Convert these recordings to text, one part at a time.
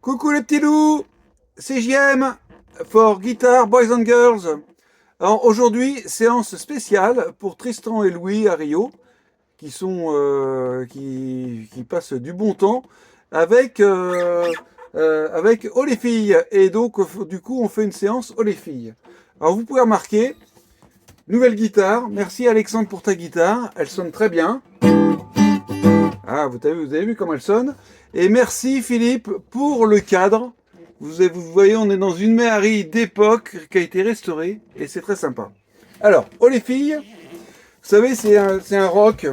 Coucou les petits loups, c'est JM for Guitar Boys and Girls. Alors aujourd'hui, séance spéciale pour Tristan et Louis à Rio, qui passent du bon temps avec Oh les filles. Et donc du coup, on fait une séance Oh les filles. Alors vous pouvez remarquer, nouvelle guitare. Merci Alexandre pour ta guitare, elle sonne très bien. Ah, vous avez vu comment elle sonne. Et merci Philippe pour le cadre. Vous voyez, on est dans une méhari d'époque qui a été restaurée et c'est très sympa. Alors, oh les filles, vous savez, c'est un rock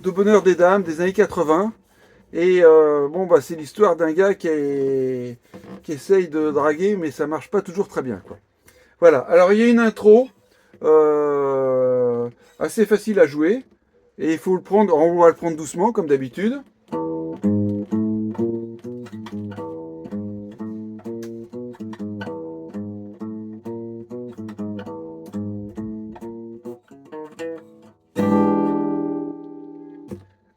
de bonheur des dames des années 80. Et bon, bah, c'est l'histoire d'un gars qui essaye de draguer, mais ça marche pas toujours très bien, quoi. Voilà, alors il y a une intro euh, assez facile à jouer. Et il faut le prendre, on va le prendre doucement comme d'habitude.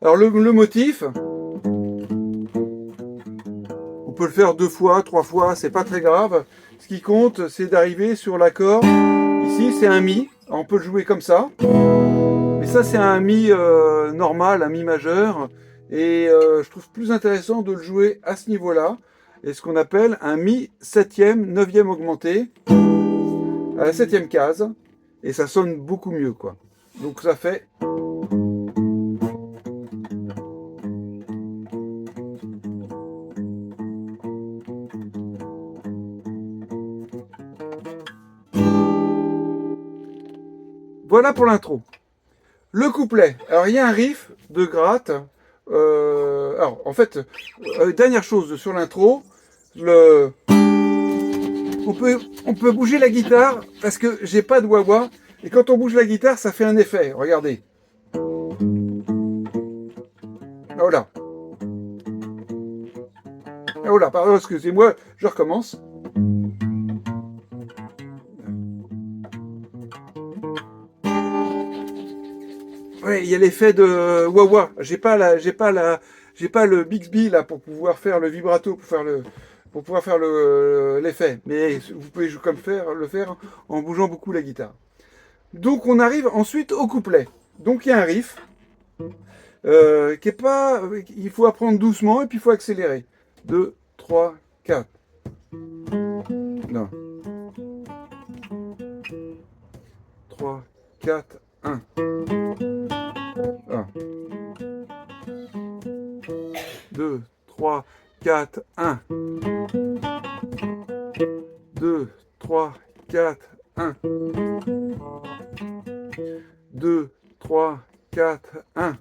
Alors le motif, on peut le faire 2 fois, 3 fois, c'est pas très grave. Ce qui compte, c'est d'arriver sur l'accord. Ici, c'est un mi. Alors, on peut le jouer comme ça. Mais ça, c'est un mi normal, un mi majeur. Et je trouve plus intéressant de le jouer à ce niveau-là. Et ce qu'on appelle un mi septième, neuvième augmenté, à la septième case. Et ça sonne beaucoup mieux, quoi. Donc ça fait. Voilà pour l'intro. Le couplet. Alors il y a un riff de gratte. Alors en fait, dernière chose sur l'intro, le... on peut bouger la guitare parce que j'ai pas de wah-wah. Et quand on bouge la guitare, ça fait un effet. Regardez. Ah, voilà. Ah, voilà, pardon, excusez-moi, je recommence. Ouais, il y a l'effet de wah-wah. J'ai pas le Bixby là pour pouvoir faire le vibrato, pour pouvoir faire l'effet. Mais vous pouvez le faire en bougeant beaucoup la guitare. Donc on arrive ensuite au couplet. Donc il y a un riff qui est pas, il faut apprendre doucement et puis il faut accélérer. 2, 3, 4. Non. 3, 4, 1. 1. 2, 3, 4, 1. 2, 3, 4, 1. 2, 3, 4, 1.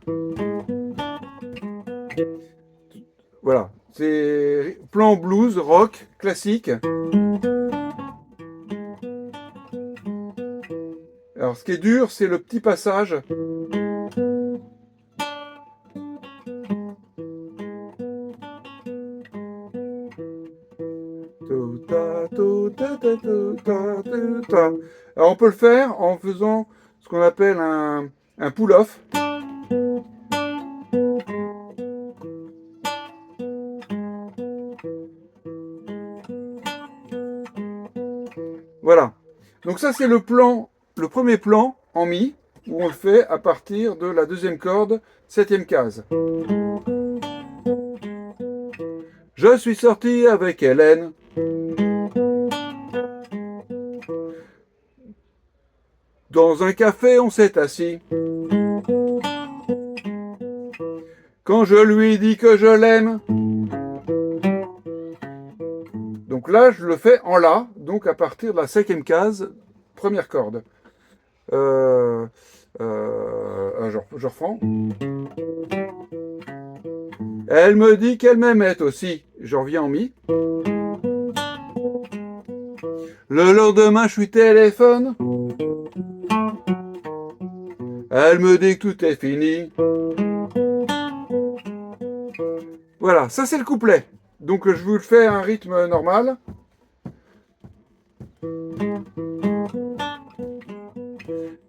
Voilà, c'est plan blues, rock, classique. Alors ce qui est dur, c'est le petit passage. Alors on peut le faire en faisant ce qu'on appelle un pull-off. Voilà. Donc ça c'est le plan, le premier plan en mi, où on le fait à partir de la deuxième corde, septième case. Je suis sorti avec Hélène. Dans un café, on s'est assis. Quand je lui dis que je l'aime. Donc là, je le fais en La, donc à partir de la cinquième case, première corde. Je reprends. Elle me dit qu'elle m'aimait aussi. Je reviens en Mi. Le lendemain, je suis téléphone. Elle me dit que tout est fini. Voilà, ça c'est le couplet. Donc je vous le fais à un rythme normal.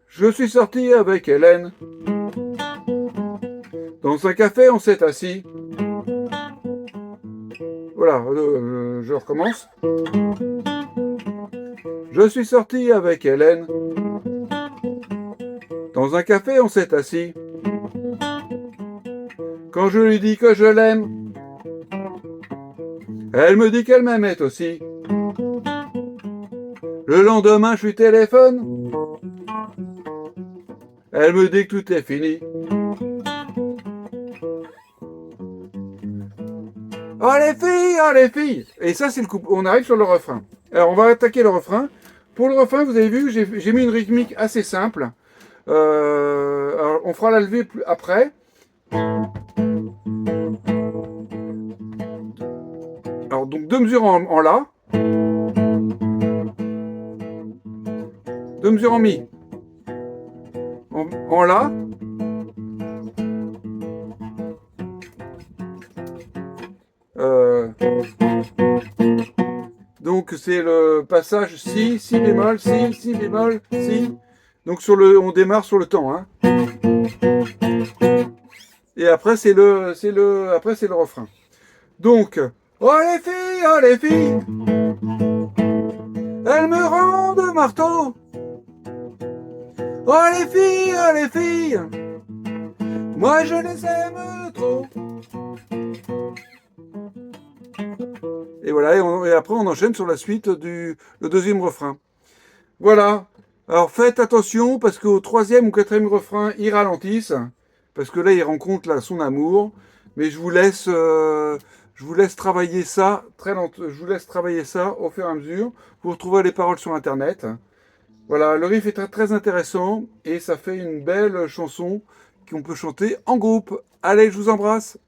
Je suis sorti avec Hélène. Dans un café, on s'est assis. Voilà, je recommence. Je suis sorti avec Hélène. Dans un café, on s'est assis. Quand je lui dis que je l'aime, elle me dit qu'elle m'aimait aussi. Le lendemain, je lui téléphone. Elle me dit que tout est fini. Oh les filles, oh les filles. Et ça, c'est le coup. On arrive sur le refrain. Alors, on va attaquer le refrain. Pour le refrain, vous avez vu, j'ai mis une rythmique assez simple. Alors, on fera la levée après. Alors, donc 2 mesures en La. 2 mesures en Mi. En La. Donc c'est le passage Si, Si bémol, Si, Si bémol, Si. Donc on démarre sur le temps, hein. Et après c'est le refrain. Donc oh les filles, elles me rendent marteau. Oh les filles, moi je les aime trop. Et voilà, et après on enchaîne sur la suite le deuxième refrain. Voilà. Alors faites attention parce qu'au troisième ou quatrième refrain, ils ralentissent. Parce que là, ils rencontrent là, son amour. Mais je vous laisse travailler ça très lentement. Je vous laisse travailler ça au fur et à mesure. Vous retrouverez les paroles sur Internet. Voilà, le riff est très, très intéressant et ça fait une belle chanson qu'on peut chanter en groupe. Allez, je vous embrasse.